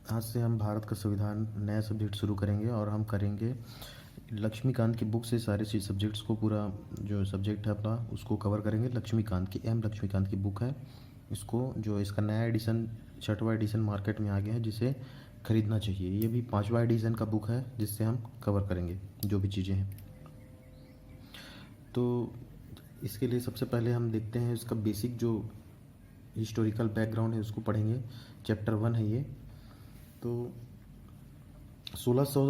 आज से हम भारत का संविधान नया सब्जेक्ट शुरू करेंगे और हम करेंगे लक्ष्मीकांत की बुक से सारे चीज सब्जेक्ट्स को, पूरा जो सब्जेक्ट है अपना उसको कवर करेंगे। लक्ष्मीकांत की लक्ष्मीकांत की बुक है। इसको जो इसका नया एडिशन 6वां एडिशन मार्केट में आ गया है, जिसे खरीदना चाहिए। ये भी 5वां एडिशन का बुक है जिससे हम कवर करेंगे जो भी चीज़ें हैं। तो इसके लिए सबसे पहले हम देखते हैं इसका बेसिक जो हिस्टोरिकल बैकग्राउंड है उसको पढ़ेंगे। चैप्टर 1 है ये। तो 1600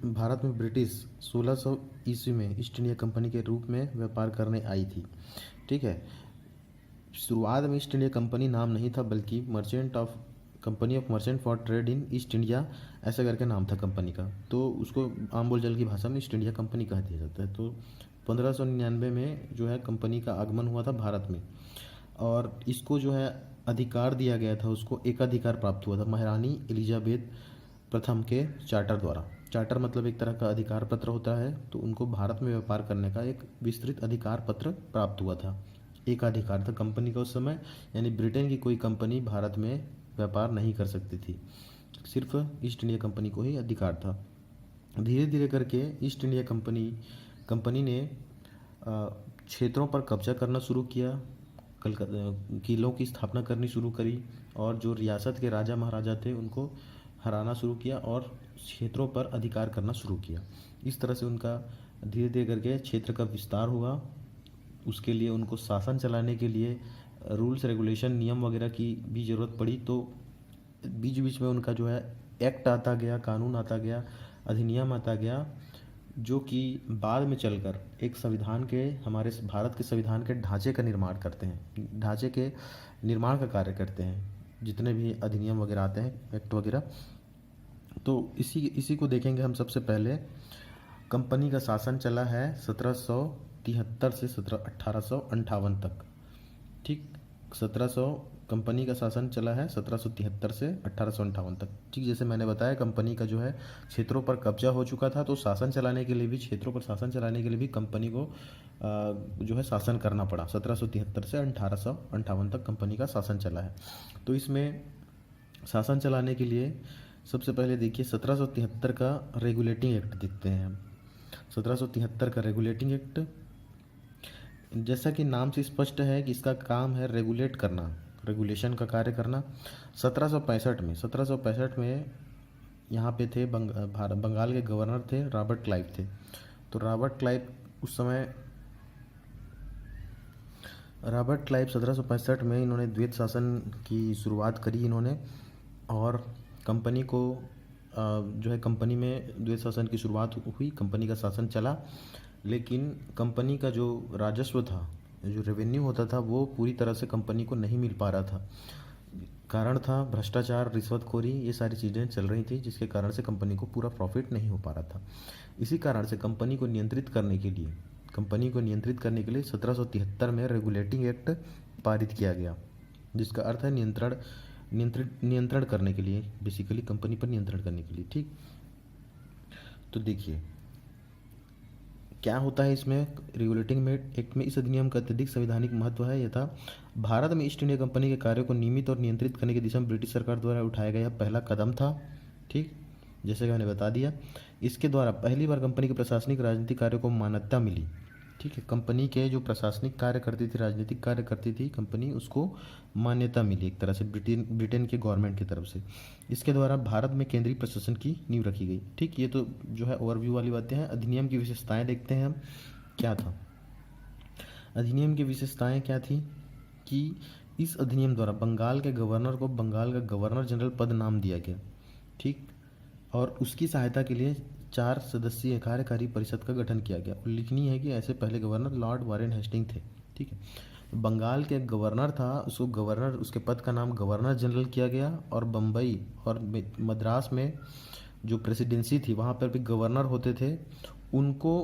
भारत में ब्रिटिश 1600 ईस्वी में ईस्ट इंडिया कंपनी के रूप में व्यापार करने आई थी। ठीक है। शुरुआत में ईस्ट इंडिया कंपनी नाम नहीं था, बल्कि company of merchant for trade in east India ऐसा करके नाम था कंपनी का। तो उसको आम बोलचाल की भाषा में ईस्ट इंडिया कंपनी कह दिया जाता है। तो 1599 में जो है कंपनी का आगमन हुआ था भारत में, और इसको जो है अधिकार दिया गया था, उसको एकाधिकार प्राप्त हुआ था महारानी एलिजाबेथ प्रथम के चार्टर द्वारा। चार्टर मतलब एक तरह का अधिकार पत्र होता है। तो उनको भारत में व्यापार करने का एक विस्तृत अधिकार पत्र प्राप्त हुआ था। एकाधिकार था कंपनी का उस समय, यानी ब्रिटेन की कोई कंपनी भारत में व्यापार नहीं कर सकती थी, सिर्फ ईस्ट इंडिया कंपनी को ही अधिकार था। धीरे धीरे करके ईस्ट इंडिया कंपनी ने क्षेत्रों पर कब्जा करना शुरू किया, किलों की स्थापना करनी शुरू करी, और जो रियासत के राजा महाराजा थे उनको हराना शुरू किया और क्षेत्रों पर अधिकार करना शुरू किया। इस तरह से उनका धीरे धीरे करके क्षेत्र का विस्तार हुआ। उसके लिए उनको शासन चलाने के लिए रूल्स रेगुलेशन नियम वगैरह की भी ज़रूरत पड़ी। तो बीच बीच में उनका जो है एक्ट आता गया, कानून आता गया, अधिनियम आता गया, जो कि बाद में चलकर एक संविधान के, हमारे भारत के संविधान के ढांचे का निर्माण करते हैं, ढांचे के निर्माण का कार्य करते हैं, जितने भी अधिनियम वगैरह आते हैं, एक्ट वगैरह। तो इसी को देखेंगे हम। सबसे पहले कंपनी का शासन चला है 1773 से 1858 तक। ठीक, 1700 कंपनी का शासन चला है 1773 से 1858 तक। ठीक, जैसे मैंने बताया कंपनी का जो है क्षेत्रों पर कब्जा हो चुका था, तो शासन चलाने के लिए भी, क्षेत्रों पर शासन चलाने के लिए भी कंपनी को जो है शासन करना पड़ा। 1773 से 1858 तक कंपनी का शासन चला है। तो इसमें शासन चलाने के लिए सबसे पहले देखिए 1773 का रेगुलेटिंग एक्ट देखते हैं हम। 1773 का रेगुलेटिंग एक्ट, जैसा कि नाम से स्पष्ट है कि इसका काम है रेगुलेट करना, रेगुलेशन का कार्य करना। 1765 में यहाँ पे थे बंगाल के गवर्नर थे रॉबर्ट क्लाइव थे। तो रॉबर्ट क्लाइव 1765 में इन्होंने द्वैत शासन की शुरुआत करी इन्होंने, और कंपनी को जो है कंपनी में द्वैत शासन की शुरुआत हुई, कंपनी का शासन चला। लेकिन कंपनी का जो राजस्व था, जो रेवेन्यू होता था, वो पूरी तरह से कंपनी को नहीं मिल पा रहा था। कारण था भ्रष्टाचार, रिश्वतखोरी, ये सारी चीज़ें चल रही थी, जिसके कारण से कंपनी को पूरा प्रॉफिट नहीं हो पा रहा था। इसी कारण से कंपनी को नियंत्रित करने के लिए 1773 में रेगुलेटिंग एक्ट पारित किया गया, जिसका अर्थ है नियंत्रण करने के लिए, बेसिकली कंपनी पर नियंत्रण करने के लिए। ठीक, तो देखिए क्या होता है इसमें रेगुलेटिंग एक्ट में। इस अधिनियम का अत्यधिक संवैधानिक महत्व है। यह था भारत में ईस्ट इंडिया कंपनी के कार्यों को नियमित और नियंत्रित करने की दिशा में ब्रिटिश सरकार द्वारा उठाया गया पहला कदम था। ठीक, जैसे कि मैंने बता दिया, इसके द्वारा पहली बार कंपनी के प्रशासनिक राजनीतिक कार्यों को मान्यता मिली। ठीक है, कंपनी के जो प्रशासनिक कार्य करती थी, राजनीतिक कार्य करती थी कंपनी, उसको मान्यता मिली एक तरह से ब्रिटेन के गवर्नमेंट की तरफ से। इसके द्वारा भारत में केंद्रीय प्रशासन की नींव रखी गई। ठीक, ये तो जो है ओवरव्यू वाली बातें हैं। अधिनियम की विशेषताएं देखते हैं हम, क्या था अधिनियम की विशेषताएं क्या थी कि इस अधिनियम द्वारा बंगाल के गवर्नर को बंगाल का गवर्नर जनरल पद नाम दिया गया। ठीक, और उसकी सहायता के लिए 4 सदस्यीय कार्यकारी परिषद का गठन किया गया। उल्लेखनीय है कि ऐसे पहले गवर्नर लॉर्ड वारेन हेस्टिंग थे। ठीक है, बंगाल के गवर्नर था, उसके पद का नाम गवर्नर जनरल किया गया, और बम्बई और मद्रास में जो प्रेसिडेंसी थी वहाँ पर भी गवर्नर होते थे, उनको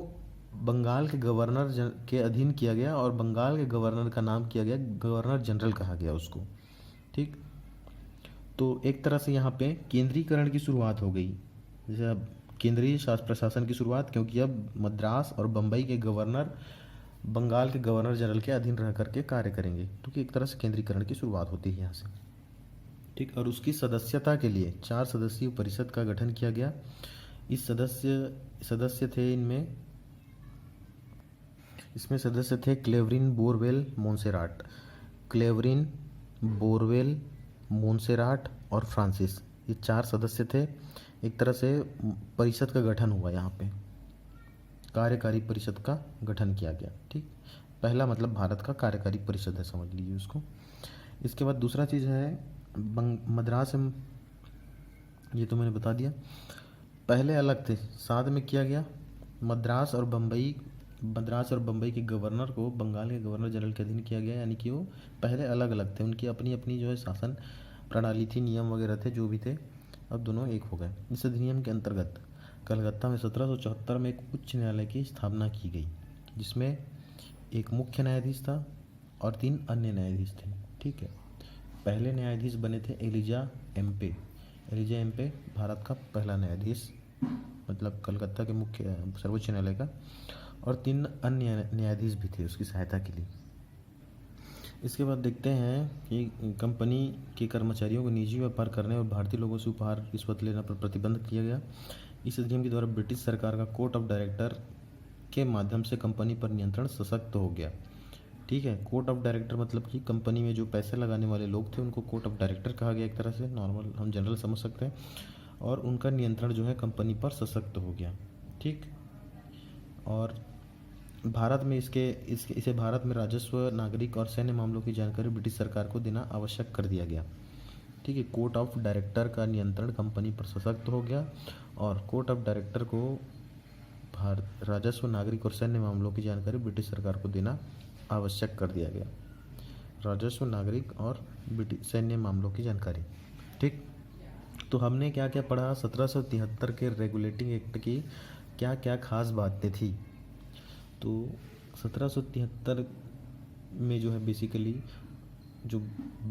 बंगाल के गवर्नर के अधीन किया गया, और बंगाल के गवर्नर का नाम किया गया गवर्नर जनरल कहा गया उसको। ठीक, तो एक तरह से यहाँ पे केंद्रीकरण की शुरुआत हो गई, जैसे अब केंद्रीय प्रशासन की शुरुआत, क्योंकि अब मद्रास और बम्बई के गवर्नर बंगाल के गवर्नर जनरल के अधीन रह करके कार्य करेंगे। तो एक तरह से केंद्रीकरण की शुरुआत होती है यहाँ से। ठीक। और उसकी सदस्यता के लिए 4 सदस्यीय परिषद का गठन किया गया। इस सदस्य थे इसमें सदस्य थे क्लेवरिन बोरवेल मोन्सेराट, क्लेवरिन बोरवेल मोन्सेराट और फ्रांसिस। ये 4 सदस्य थे। एक तरह से परिषद का गठन हुआ, यहाँ पे कार्यकारी परिषद का गठन किया गया। ठीक, पहला मतलब भारत का कार्यकारी परिषद है, समझ लीजिए उसको। इसके बाद दूसरा चीज़ है मद्रास ये तो मैंने बता दिया। पहले अलग थे, साथ में किया गया। मद्रास और बम्बई के गवर्नर को बंगाल के गवर्नर जनरल के अधीन किया गया, यानी कि वो पहले अलग अलग थे, उनकी अपनी अपनी जो है शासन प्रणाली थी, नियम वगैरह थे जो भी थे, अब दोनों एक हो गए। इस अधिनियम के अंतर्गत कलकत्ता में 1774 में एक उच्च न्यायालय की स्थापना की गई, जिसमें एक मुख्य न्यायाधीश था और 3 अन्य न्यायाधीश थे। ठीक है, पहले न्यायाधीश बने थे एलिजा एम्पे भारत का पहला न्यायाधीश, मतलब कलकत्ता के मुख्य सर्वोच्च न्यायालय का, और 3 अन्य न्यायाधीश भी थे उसकी सहायता के लिए। इसके बाद देखते हैं कि कंपनी के कर्मचारियों को निजी व्यापार करने और भारतीय लोगों से उपहार रिश्वत लेने पर प्रतिबंध किया गया। इस अधिनियम के द्वारा ब्रिटिश सरकार का कोर्ट ऑफ डायरेक्टर के माध्यम से कंपनी पर नियंत्रण सशक्त हो गया। ठीक है, कोर्ट ऑफ डायरेक्टर मतलब कि कंपनी में जो पैसे लगाने वाले लोग थे उनको कोर्ट ऑफ डायरेक्टर कहा गया, एक तरह से नॉर्मल हम जनरल समझ सकते हैं, और उनका नियंत्रण जो है कंपनी पर सशक्त हो गया। ठीक, और भारत में इसे भारत में राजस्व, नागरिक और सैन्य मामलों की जानकारी ब्रिटिश सरकार को देना आवश्यक कर दिया गया। ठीक है, कोर्ट ऑफ डायरेक्टर का नियंत्रण कंपनी पर सशक्त हो गया और कोर्ट ऑफ डायरेक्टर को राजस्व, नागरिक और सैन्य मामलों की जानकारी ब्रिटिश सरकार को देना आवश्यक कर दिया गया। राजस्व, नागरिक और सैन्य मामलों की जानकारी। ठीक, तो हमने क्या क्या पढ़ा 1773 के रेगुलेटिंग एक्ट की क्या क्या खास बातें थी। तो 1773 में जो है बेसिकली जो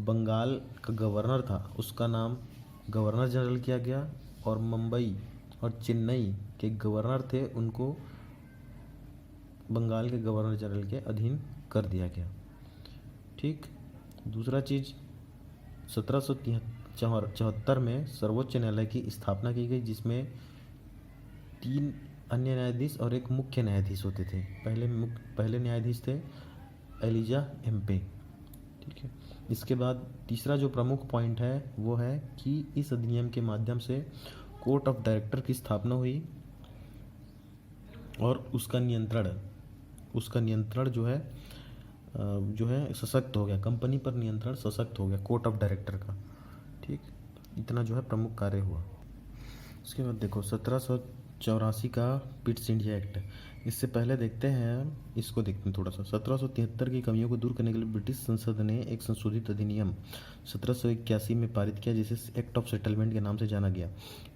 बंगाल का गवर्नर था उसका नाम गवर्नर जनरल किया गया, और मुंबई और चेन्नई के गवर्नर थे उनको बंगाल के गवर्नर जनरल के अधीन कर दिया गया। ठीक, दूसरा चीज़ 1774 में सर्वोच्च न्यायालय की स्थापना की गई, जिसमें 3 अन्य न्यायाधीश और एक मुख्य न्यायाधीश होते थे। पहले न्यायाधीश थे एलिजा एम्पे। ठीक है, इसके बाद तीसरा जो प्रमुख पॉइंट है वो है कि इस अधिनियम के माध्यम से कोर्ट ऑफ डायरेक्टर की स्थापना हुई और उसका नियंत्रण जो है सशक्त हो गया, कंपनी पर नियंत्रण सशक्त हो गया कोर्ट ऑफ डायरेक्टर का। ठीक, इतना जो है प्रमुख कार्य हुआ। इसके बाद देखो 1784 का पिट्स इंडिया एक्ट। इससे पहले देखते हैं थोड़ा सा। 1773 की कमियों को दूर करने के लिए ब्रिटिश संसद ने एक संशोधित अधिनियम 1781 में पारित किया, जिसे एक्ट ऑफ सेटलमेंट के नाम से जाना गया।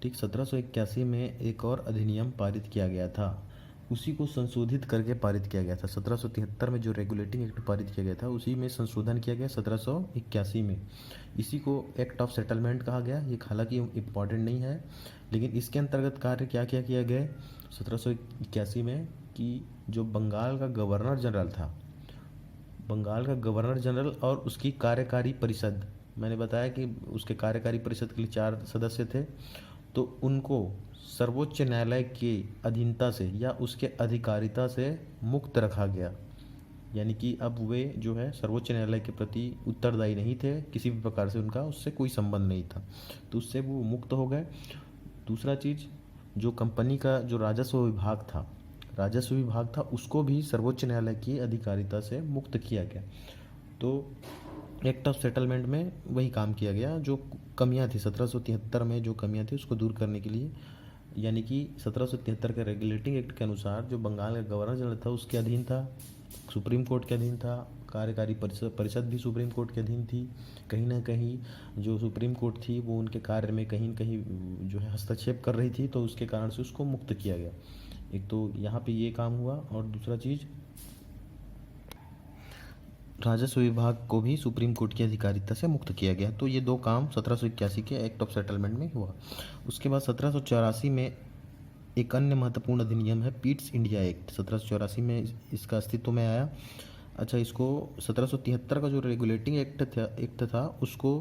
ठीक, 1781 में एक और अधिनियम पारित किया गया था, उसी को संशोधित करके पारित किया गया था। 1773 में जो रेगुलेटिंग एक्ट पारित किया गया था उसी में संशोधन किया गया 1781 में। इसी को एक्ट ऑफ सेटलमेंट कहा गया। ये हालांकि इम्पॉर्टेंट नहीं है, लेकिन इसके अंतर्गत कार्य क्या क्या किया गया 1781 में कि जो बंगाल का गवर्नर जनरल और उसकी कार्यकारी परिषद, मैंने बताया कि उसके कार्यकारी परिषद के लिए 4 सदस्य थे, तो उनको सर्वोच्च न्यायालय की अधीनता से या उसके अधिकारिता से मुक्त रखा गया। यानी कि अब वे जो है सर्वोच्च न्यायालय के प्रति उत्तरदायी नहीं थे, किसी भी प्रकार से उनका उससे कोई संबंध नहीं था, तो उससे वो मुक्त हो गए। दूसरा चीज़, जो कंपनी का जो राजस्व विभाग था उसको भी सर्वोच्च न्यायालय की अधिकारिता से मुक्त किया गया। तो एक्ट ऑफ सेटलमेंट में वही काम किया गया, जो कमियां थी 1773 में, जो कमियां थी उसको दूर करने के लिए। यानी कि 1773 के रेगुलेटिंग एक्ट के अनुसार जो बंगाल का गवर्नर जनरल था उसके अधीन था, सुप्रीम कोर्ट के अधीन था, कार्यकारी परिषद भी सुप्रीम कोर्ट के अधीन थी। कहीं ना कहीं जो सुप्रीम कोर्ट थी वो उनके कार्य में कहीं न कहीं जो है हस्तक्षेप कर रही थी, तो उसके कारण से उसको मुक्त किया गया। एक तो यहाँ पे ये काम हुआ, और दूसरा चीज़ राजस्व विभाग को भी सुप्रीम कोर्ट की अधिकारिता से मुक्त किया गया। तो ये 2 काम 1781 के एक्ट ऑफ सेटलमेंट में हुआ। उसके बाद 1784 में एक अन्य महत्वपूर्ण अधिनियम है पिट्स इंडिया एक्ट। 1784 में इसका अस्तित्व में आया। अच्छा, इसको 1773 का जो रेगुलेटिंग एक्ट था उसको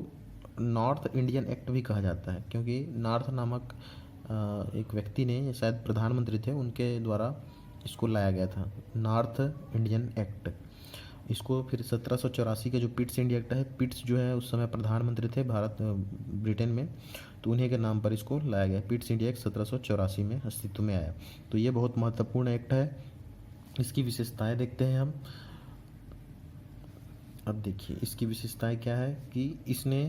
नॉर्थ इंडियन एक्ट भी कहा जाता है, क्योंकि नॉर्थ नामक एक व्यक्ति ने, ये शायद प्रधानमंत्री थे, उनके द्वारा इसको लाया गया था, नॉर्थ इंडियन एक्ट। इसको फिर 1784 के जो पिट्स इंडिया एक्ट है, पिट्स जो है उस समय प्रधानमंत्री थे भारत ब्रिटेन में, तो उन्हीं के नाम पर इसको लाया गया। पिट्स इंडिया एक्ट 1784 में अस्तित्व में आया। तो ये बहुत महत्वपूर्ण एक्ट है। इसकी विशेषताएं देखते हैं हम। अब देखिए इसकी विशेषताएं क्या है कि इसने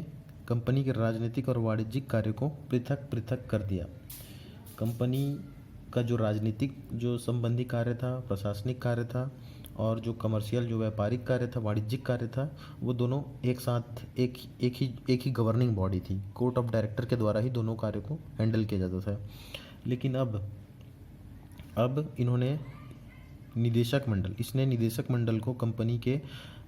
कंपनी के राजनीतिक और वाणिज्यिक कार्यों को पृथक पृथक कर दिया। कंपनी का जो राजनीतिक जो संबंधी कार्य था, प्रशासनिक कार्य था, और जो कमर्शियल जो व्यापारिक कार्य था, वाणिज्यिक कार्य था, वो दोनों एक साथ एक ही गवर्निंग बॉडी थी। कोर्ट ऑफ डायरेक्टर के द्वारा ही दोनों कार्यों को हैंडल किया जाता था। लेकिन अब इन्होंने इसने निदेशक मंडल को कंपनी के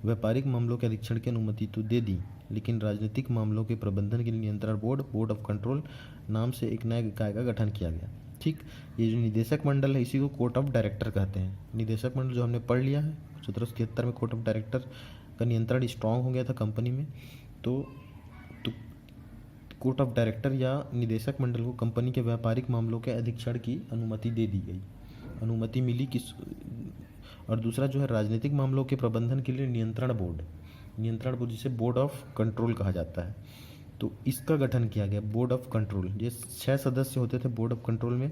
व्यापारिक मामलों के अधीक्षण की अनुमति तो दे दी, लेकिन राजनीतिक मामलों के प्रबंधन के लिए नियंत्रण बोर्ड ऑफ कंट्रोल नाम से एक नए इकाई का गठन किया गया। ठीक, ये जो निदेशक मंडल है इसी को कोर्ट ऑफ डायरेक्टर कहते हैं। निदेशक मंडल जो हमने पढ़ लिया है 1773 में, कोर्ट ऑफ डायरेक्टर का नियंत्रण स्ट्रांग हो गया था कंपनी में, तो कोर्ट ऑफ डायरेक्टर या निदेशक मंडल को कंपनी के व्यापारिक मामलों के अधीक्षण की अनुमति दे दी गई, अनुमति मिली किस। और दूसरा जो है राजनीतिक मामलों के प्रबंधन के लिए नियंत्रण बोर्ड जिसे बोर्ड ऑफ कंट्रोल कहा जाता है, तो इसका गठन किया गया, बोर्ड ऑफ कंट्रोल। ये 6 सदस्य होते थे बोर्ड ऑफ कंट्रोल में।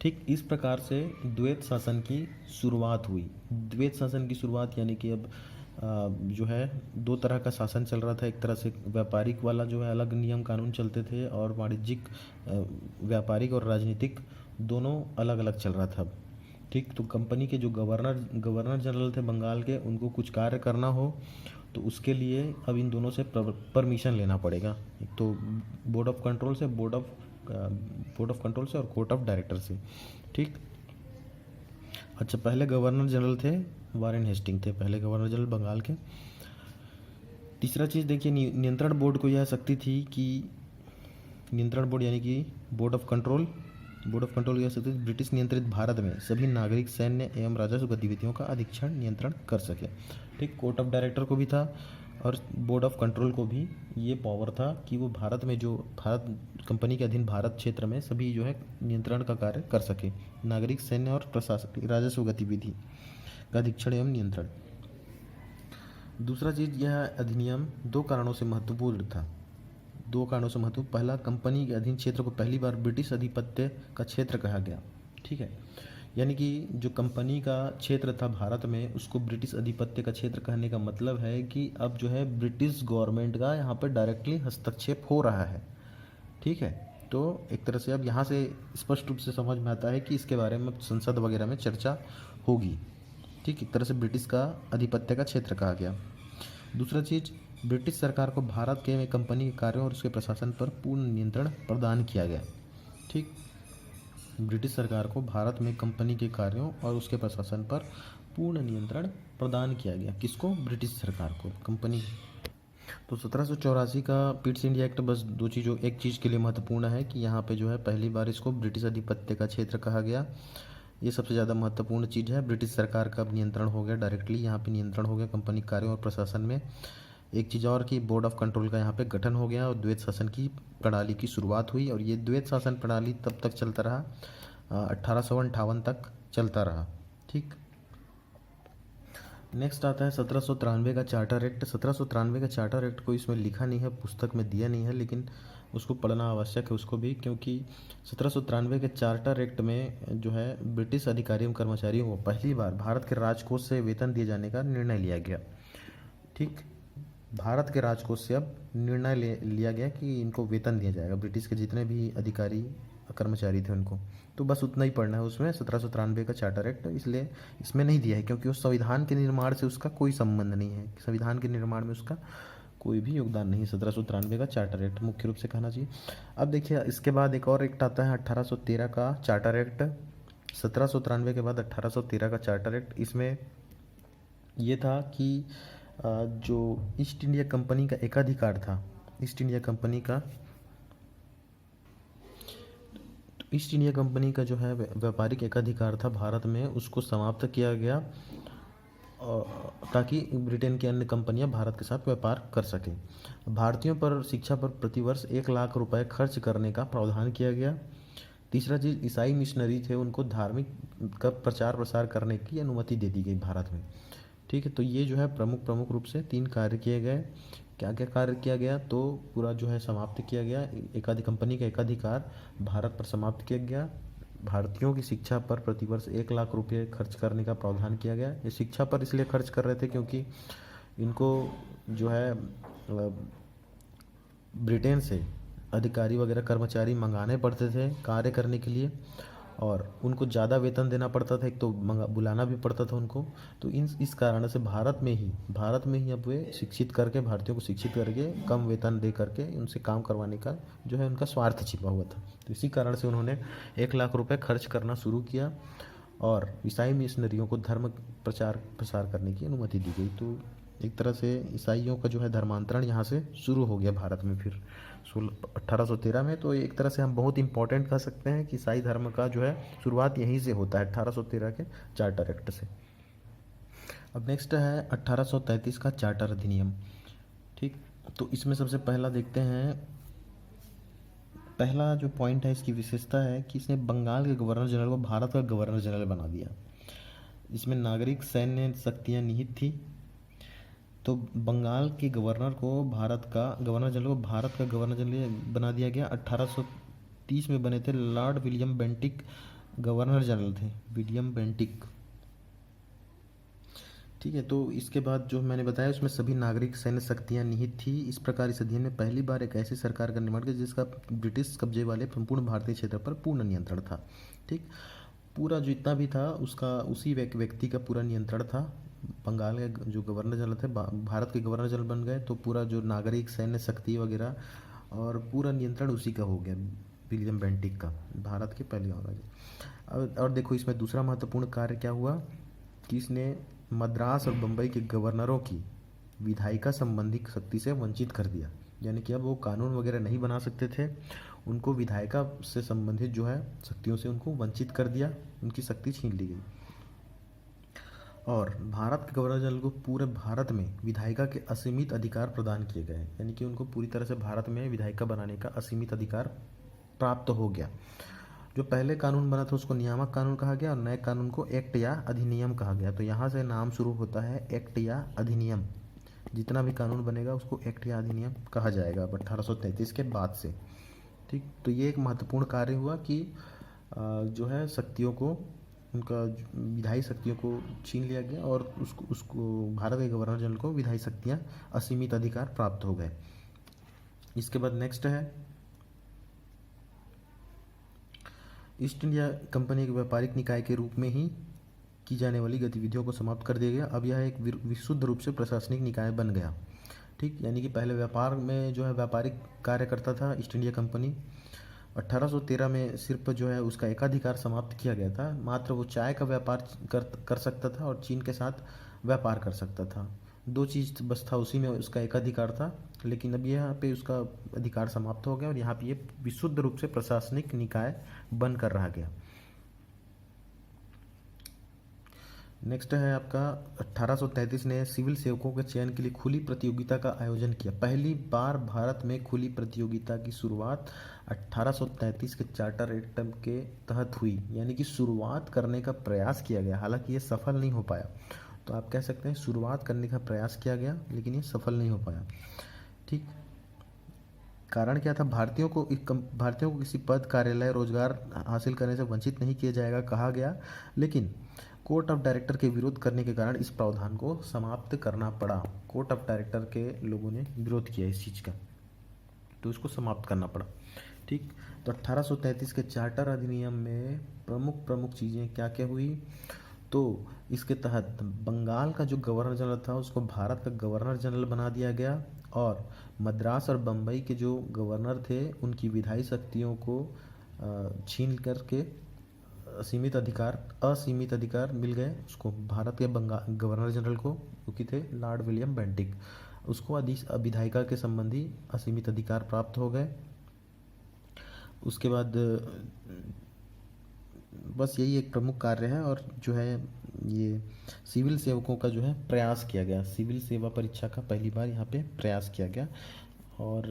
ठीक, इस प्रकार से द्वैत शासन की शुरुआत हुई। द्वैत शासन की शुरुआत यानी कि अब जो है दो तरह का शासन चल रहा था। एक तरह से व्यापारिक वाला जो है अलग नियम कानून चलते थे, और वाणिज्यिक, व्यापारिक और राजनीतिक दोनों अलग अलग चल रहा था। ठीक, तो कंपनी के जो गवर्नर जनरल थे बंगाल के, उनको कुछ कार्य करना हो तो उसके लिए अब इन दोनों से परमिशन लेना पड़ेगा। एक तो बोर्ड ऑफ कंट्रोल से और कोर्ट ऑफ डायरेक्टर से। ठीक, अच्छा, पहले गवर्नर जनरल थे वारेन हेस्टिंग थे पहले गवर्नर जनरल बंगाल के। तीसरा चीज़ देखिए, नियंत्रण बोर्ड को यह शक्ति थी कि नियंत्रण बोर्ड यानी कि बोर्ड ऑफ कंट्रोल की शक्ति ब्रिटिश नियंत्रित भारत में सभी नागरिक, सैन्य एवं राजस्व गतिविधियों का अधीक्षण नियंत्रण कर सके। ठीक, कोर्ट ऑफ डायरेक्टर को भी था और बोर्ड ऑफ कंट्रोल को भी ये पावर था कि वो भारत में जो कंपनी के अधीन भारत क्षेत्र में सभी जो है नियंत्रण का कार्य कर सके, नागरिक, सैन्य और प्रशासनिक राजस्व गतिविधि का अधीक्षण एवं नियंत्रण। दूसरा चीज़, यह अधिनियम 2 कारणों से महत्वपूर्ण था। पहला, कंपनी के अधीन क्षेत्र को पहली बार ब्रिटिश आधिपत्य का क्षेत्र कहा गया। ठीक है, यानी कि जो कंपनी का क्षेत्र था भारत में, उसको ब्रिटिश आधिपत्य का क्षेत्र कहने का मतलब है कि अब जो है ब्रिटिश गवर्नमेंट का यहाँ पर डायरेक्टली हस्तक्षेप हो रहा है। ठीक है, तो एक तरह से अब यहाँ से स्पष्ट रूप से समझ में आता है कि इसके बारे में संसद वगैरह में चर्चा होगी। ठीक, एक तरह से ब्रिटिश का आधिपत्य का क्षेत्र कहा गया। दूसरा चीज़, ब्रिटिश सरकार को भारत के कंपनी के कार्यों और उसके प्रशासन पर पूर्ण नियंत्रण प्रदान किया गया। ठीक, ब्रिटिश सरकार को भारत में कंपनी के कार्यों और उसके प्रशासन पर पूर्ण नियंत्रण प्रदान किया गया। किसको? ब्रिटिश सरकार को, कंपनी। तो 1784 का पिट्स इंडिया एक्ट बस एक चीज़ के लिए महत्वपूर्ण है कि यहाँ पे जो है पहली बार इसको ब्रिटिश आधिपत्य का क्षेत्र कहा गया। ये सबसे ज़्यादा महत्वपूर्ण चीज़ है। ब्रिटिश सरकार का अब नियंत्रण हो गया, डायरेक्टली यहाँ पे नियंत्रण हो गया कंपनी कार्यों और प्रशासन में। एक चीज़ और कि बोर्ड ऑफ कंट्रोल का यहाँ पे गठन हो गया और द्वैत शासन की प्रणाली की शुरुआत हुई, और ये द्वैत शासन प्रणाली तब तक चलता रहा, 1858 तक चलता रहा। ठीक, नेक्स्ट आता है 1793 का चार्टर एक्ट। 1793 का चार्टर एक्ट को इसमें लिखा नहीं है, पुस्तक में दिया नहीं है, लेकिन उसको पढ़ना आवश्यक है उसको भी, क्योंकि 1793 के चार्टर एक्ट में जो है ब्रिटिश अधिकारियों कर्मचारियों को पहली बार भारत के राजकोष से वेतन दिए जाने का निर्णय लिया गया। ठीक, भारत के राजकोष से अब निर्णय लिया गया कि इनको वेतन दिया जाएगा, ब्रिटिश के जितने भी अधिकारी कर्मचारी थे उनको। तो बस उतना ही पढ़ना है उसमें, 1793 का चार्टर एक्ट, इसलिए इसमें नहीं दिया है क्योंकि उस संविधान के निर्माण से उसका कोई संबंध नहीं है, संविधान के निर्माण में उसका कोई भी योगदान नहीं है। 1793 का चार्टर एक्ट मुख्य रूप से कहना चाहिए। अब देखिए इसके बाद एक और एक्ट आता है 1813 का चार्टर एक्ट। 1793 के बाद 1813 का चार्टर एक्ट, इसमें ये था कि जो ईस्ट इंडिया कंपनी का एकाधिकार था, ईस्ट इंडिया कंपनी का जो है व्यापारिक एकाधिकार था भारत में, उसको समाप्त किया गया ताकि ब्रिटेन की अन्य कंपनियां भारत के साथ व्यापार कर सकें। भारतीयों पर शिक्षा पर प्रतिवर्ष 1 लाख रुपए खर्च करने का प्रावधान किया गया। तीसरा चीज़, ईसाई मिशनरी थे, उनको धार्मिक का प्रचार प्रसार करने की अनुमति दे दी गई भारत में। ठीक है, तो ये जो है प्रमुख प्रमुख रूप से 3 कार्य किए गए। क्या क्या कार्य किया गया, तो पूरा जो है समाप्त किया गया, एकाधिक कंपनी का एकाधिकार भारत पर समाप्त किया गया। भारतीयों की शिक्षा पर प्रतिवर्ष 1 लाख रुपए खर्च करने का प्रावधान किया गया। ये शिक्षा पर इसलिए खर्च कर रहे थे क्योंकि इनको जो है ब्रिटेन से अधिकारी वगैरह कर्मचारी मंगाने पड़ते थे कार्य करने के लिए, और उनको ज़्यादा वेतन देना पड़ता था, एक तो बुलाना भी पड़ता था उनको। तो इस कारण से भारत में ही अब वे शिक्षित करके, भारतीयों को शिक्षित करके कम वेतन दे करके उनसे काम करवाने का जो है उनका स्वार्थ छिपा हुआ था। तो इसी कारण से उन्होंने 1 लाख रुपए खर्च करना शुरू किया और ईसाई मिशनरियों को धर्म प्रचार प्रसार करने की अनुमति दी गई। तो एक तरह से ईसाइयों का जो है धर्मांतरण यहाँ से शुरू हो गया भारत में फिर 1813 में। तो एक तरह से हम बहुत इंपॉर्टेंट कह सकते हैं कि ईसाई धर्म का जो है शुरुआत यहीं से होता है, 1813 के चार्टर एक्ट से। अब नेक्स्ट है 1833 का चार्टर अधिनियम। ठीक, तो इसमें सबसे पहला देखते हैं, पहला जो पॉइंट है इसकी विशेषता है कि इसने बंगाल के गवर्नर जनरल को भारत का गवर्नर जनरल बना दिया। इसमें नागरिक सैन्य शक्तियाँ निहित थी। तो बंगाल के गवर्नर को भारत का गवर्नर जनरल को भारत का गवर्नर जनरल बना दिया गया। 1830 में बने थे, Lord William Bentinck governor general थे, विलियम बेंटिक। ठीक है, तो इसके बाद जो मैंने बताया उसमें सभी नागरिक सैन्य शक्तियाँ निहित थी। इस प्रकार इस अध्ययन में पहली बार एक ऐसी सरकार का निर्माण किया जिसका ब्रिटिश कब्जे वाले संपूर्ण भारतीय क्षेत्र पर पूर्ण नियंत्रण था। ठीक, पूरा जितना भी था उसका उसी व्यक्ति का पूरा नियंत्रण था। बंगाल के जो गवर्नर जनरल थे भारत के गवर्नर जनरल बन गए, तो पूरा जो नागरिक सैन्य शक्ति वगैरह और पूरा नियंत्रण उसी का हो गया, विलियम बेंटिक का, भारत के पहले गवर्नर। और देखो इसमें दूसरा महत्वपूर्ण कार्य क्या हुआ कि इसने मद्रास और बम्बई के गवर्नरों की विधायिका संबंधी शक्ति से वंचित कर दिया। यानी कि अब वो कानून वगैरह नहीं बना सकते थे, उनको विधायिका से संबंधित जो है शक्तियों से उनको वंचित कर दिया, उनकी शक्ति छीन ली गई। और भारत के गवर्नर जनरल को पूरे भारत में विधायिका के असीमित अधिकार प्रदान किए गए। यानी कि उनको पूरी तरह से भारत में विधायिका बनाने का असीमित अधिकार प्राप्त हो गया। जो पहले कानून बना था उसको नियामक कानून कहा गया और नए कानून को एक्ट या अधिनियम कहा गया। तो यहाँ से नाम शुरू होता है एक्ट या अधिनियम। जितना भी कानून बनेगा उसको एक्ट या अधिनियम कहा जाएगा अब 1833 के बाद से। ठीक, तो ये एक महत्वपूर्ण कार्य हुआ कि जो है शक्तियों को, उनका विधायी शक्तियों को छीन लिया गया और उसको भारत के गवर्नर जनरल को विधायी शक्तियाँ असीमित अधिकार प्राप्त हो गए। इसके बाद नेक्स्ट है ईस्ट इंडिया कंपनी के व्यापारिक निकाय के रूप में ही की जाने वाली गतिविधियों को समाप्त कर दिया गया। अब यह एक विशुद्ध रूप से प्रशासनिक निकाय बन गया। ठीक, यानी कि पहले व्यापार में जो है व्यापारिक कार्य करता था ईस्ट इंडिया कंपनी। 1813 में सिर्फ जो है उसका एकाधिकार समाप्त किया गया था, मात्र वो चाय का व्यापार कर सकता था और चीन के साथ व्यापार कर सकता था। 2 चीज़ बस था, उसी में उसका एकाधिकार था। लेकिन अब यहाँ पे उसका अधिकार समाप्त हो गया और यहाँ पे ये विशुद्ध रूप से प्रशासनिक निकाय बनकर रह गया। नेक्स्ट है आपका 1833 ने सिविल सेवकों के चयन के लिए खुली प्रतियोगिता का आयोजन किया। पहली बार भारत में खुली प्रतियोगिता की शुरुआत 1833 के चार्टर एक्ट के तहत हुई। यानी कि शुरुआत करने का प्रयास किया गया, हालांकि ये सफल नहीं हो पाया। तो आप कह सकते हैं शुरुआत करने का प्रयास किया गया लेकिन ये सफल नहीं हो पाया। ठीक, कारण क्या था, भारतीयों को किसी पद, कार्यालय, रोजगार हासिल करने से वंचित नहीं किया जाएगा कहा गया, लेकिन कोर्ट ऑफ डायरेक्टर के विरोध करने के कारण इस प्रावधान को समाप्त करना पड़ा। कोर्ट ऑफ डायरेक्टर के लोगों ने विरोध किया इस चीज़ का, तो इसको समाप्त करना पड़ा। ठीक, तो 1833 के चार्टर अधिनियम में प्रमुख चीज़ें क्या क्या हुई, तो इसके तहत बंगाल का जो गवर्नर जनरल था उसको भारत का गवर्नर जनरल बना दिया गया और मद्रास और बम्बई के जो गवर्नर थे उनकी विधायी शक्तियों को छीन करके असीमित अधिकार मिल गए उसको, भारत के गवर्नर जनरल को, क्योंकि थे लॉर्ड विलियम बेंटिक, उसको विधायिका के संबंधी असीमित अधिकार प्राप्त हो गए। उसके बाद बस यही एक प्रमुख कार्य है। और जो है ये सिविल सेवकों का जो है प्रयास किया गया, सिविल सेवा परीक्षा का पहली बार यहाँ पे प्रयास किया गया। और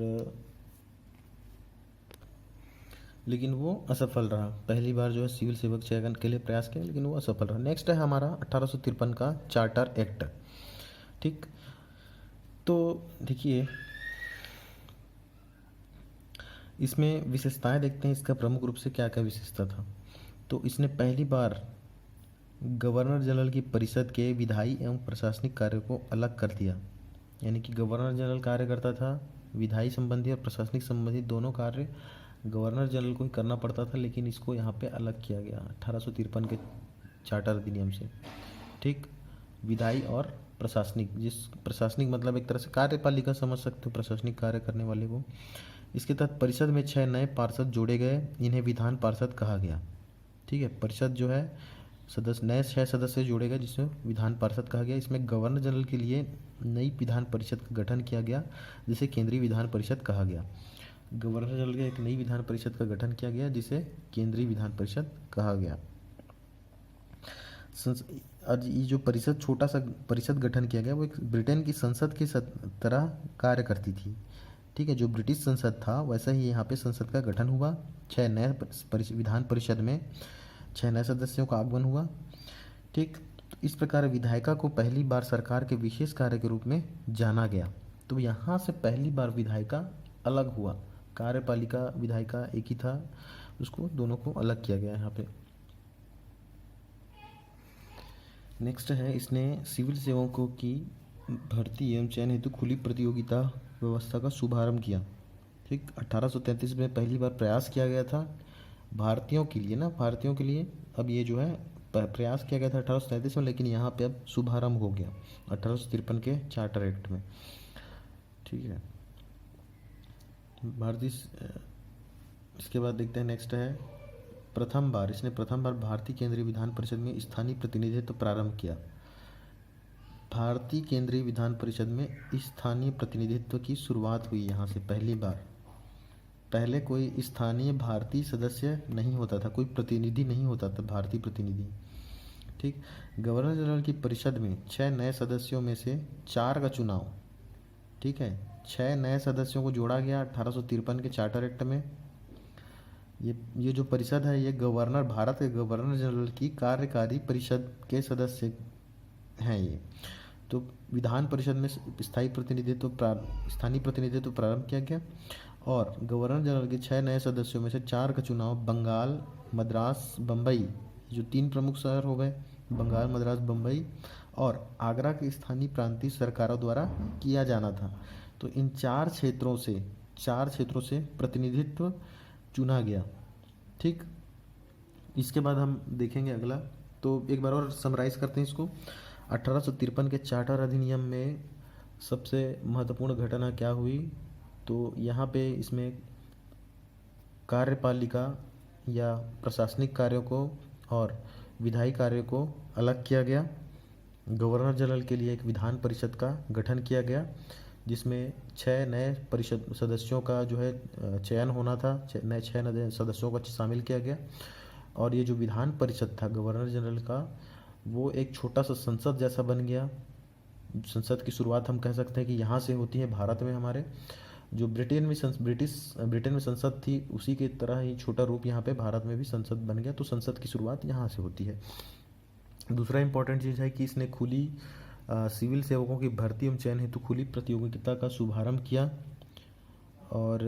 लेकिन वो असफल रहा। पहली बार जो है सिविल सेवक चयन के लिए प्रयास किया, लेकिन वो असफल रहा। नेक्स्ट है हमारा 1853 का चार्टर एक्ट। ठीक, तो देखिए इसमें विशेषताएं देखते हैं, इसका प्रमुख रूप से क्या क्या विशेषता था। तो इसने पहली बार गवर्नर जनरल की परिषद के विधायी एवं प्रशासनिक कार्य को अलग कर दिया। यानी कि गवर्नर जनरल कार्य करता था, विधायी संबंधी और प्रशासनिक संबंधी दोनों कार्य गवर्नर जनरल को ही करना पड़ता था, लेकिन इसको यहाँ पे अलग किया गया 1853 के चार्टर अधिनियम से। ठीक, विधायी और प्रशासनिक, जिस प्रशासनिक मतलब एक तरह से कार्यपालिका समझ सकते हो, प्रशासनिक कार्य करने वाले को। इसके तहत परिषद में 6 नए पार्षद जोड़े गए, इन्हें विधान पार्षद कहा गया। ठीक है, परिषद जो है सदस्य, नए 6 सदस्य जोड़े गए जिसमें विधान पार्षद कहा गया। इसमें गवर्नर जनरल के लिए नई विधान परिषद का गठन किया गया, जिसे केंद्रीय विधान परिषद कहा गया। गवर्नर जनरल के एक नई विधान परिषद का गठन किया गया, जिसे केंद्रीय विधान परिषद कहा गया। आज ये जो परिषद, छोटा सा परिषद गठन किया गया, वो एक ब्रिटेन की संसद की तरह कार्य करती थी। ठीक है, जो ब्रिटिश संसद था वैसा ही यहाँ पे संसद का गठन हुआ। 6 नए विधान परिषद में 6 नए सदस्यों का आगमन हुआ। ठीक, तो इस प्रकार विधायिका को पहली बार सरकार के विशेष कार्य के रूप में जाना गया। तो यहाँ से पहली बार विधायिका अलग हुआ, कार्यपालिका विधायिका एक ही था, उसको दोनों को अलग किया गया यहाँ पे। नेक्स्ट है, इसने सिविल सेवकों की भर्ती एवं चयन हेतु खुली प्रतियोगिता व्यवस्था का शुभारंभ किया। ठीक, 1833 में पहली बार प्रयास किया गया था भारतीयों के लिए ना, भारतीयों के लिए। अब ये जो है प्रयास किया गया था 1833 में, लेकिन यहाँ पे अब शुभारंभ हो गया 1853 के चार्टर एक्ट में। ठीक है, भारतीय। इसके बाद देखते हैं, नेक्स्ट है इसने प्रथम बार भारतीय केंद्रीय विधान परिषद में स्थानीय प्रतिनिधित्व प्रारंभ किया। भारतीय केंद्रीय विधान परिषद में स्थानीय प्रतिनिधित्व की शुरुआत हुई यहाँ से पहली बार। पहले कोई स्थानीय भारतीय सदस्य नहीं होता था, कोई प्रतिनिधि नहीं होता था, भारतीय प्रतिनिधि। ठीक, गवर्नर जनरल की परिषद में 6 नए सदस्यों में से 4 का चुनाव। ठीक है, 6 नए सदस्यों को जोड़ा गया 1853 के चार्टर एक्ट में। ये जो परिषद है, ये भारत के गवर्नर जनरल की कार्यकारी परिषद के सदस्य हैं ये। तो विधान परिषद में स्थानीय प्रतिनिधित्व प्रारंभ किया गया। और गवर्नर जनरल के 6 नए सदस्यों में से 4 का चुनाव बंगाल, मद्रास, बम्बई, जो 3 प्रमुख शहर हो गए, बंगाल, मद्रास, बम्बई और आगरा के स्थानीय प्रांतीय सरकारों द्वारा किया जाना था। तो इन 4 क्षेत्रों से प्रतिनिधित्व चुना गया। ठीक, इसके बाद हम देखेंगे अगला। तो एक बार और समराइज करते हैं इसको। 1853 के चार्टर अधिनियम में सबसे महत्वपूर्ण घटना क्या हुई, तो यहाँ पे इसमें कार्यपालिका या प्रशासनिक कार्यों को और विधायी कार्यों को अलग किया गया। गवर्नर जनरल के लिए एक विधान परिषद का गठन किया गया, जिसमें 6 नए परिषद सदस्यों का जो है चयन होना था, 6 नए सदस्यों को शामिल किया गया। और ये जो विधान परिषद था गवर्नर जनरल का, वो एक छोटा सा संसद जैसा बन गया। संसद की शुरुआत हम कह सकते हैं कि यहाँ से होती है भारत में। हमारे जो ब्रिटेन में संसद थी, उसी के तरह ही छोटा रूप यहाँ पे भारत में भी संसद बन गया। तो संसद की शुरुआत यहाँ से होती है। दूसरा इंपॉर्टेंट चीज़ है कि इसने खुली सिविल सेवकों की भर्ती एवं चयन हेतु खुली प्रतियोगिता का शुभारंभ किया। और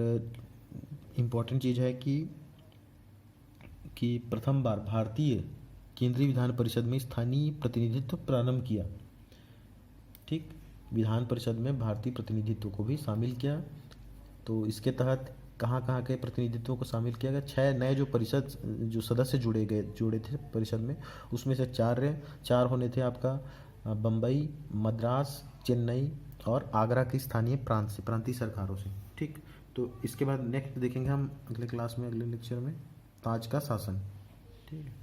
इम्पॉर्टेंट चीज़ है कि प्रथम बार भारतीय केंद्रीय विधान परिषद में स्थानीय प्रतिनिधित्व प्रारंभ किया। ठीक, विधान परिषद में भारतीय प्रतिनिधित्व को भी शामिल किया। तो इसके तहत कहाँ के प्रतिनिधित्व को शामिल किया गया, 6 नए जो सदस्य जुड़े थे परिषद में, उसमें से 4 होने थे आपका बम्बई, मद्रास, चेन्नई और आगरा की स्थानीय प्रांतीय सरकारों से। ठीक, तो इसके बाद नेक्स्ट देखेंगे हम अगले क्लास में, अगले लेक्चर में, ताज का शासन। ठीक है।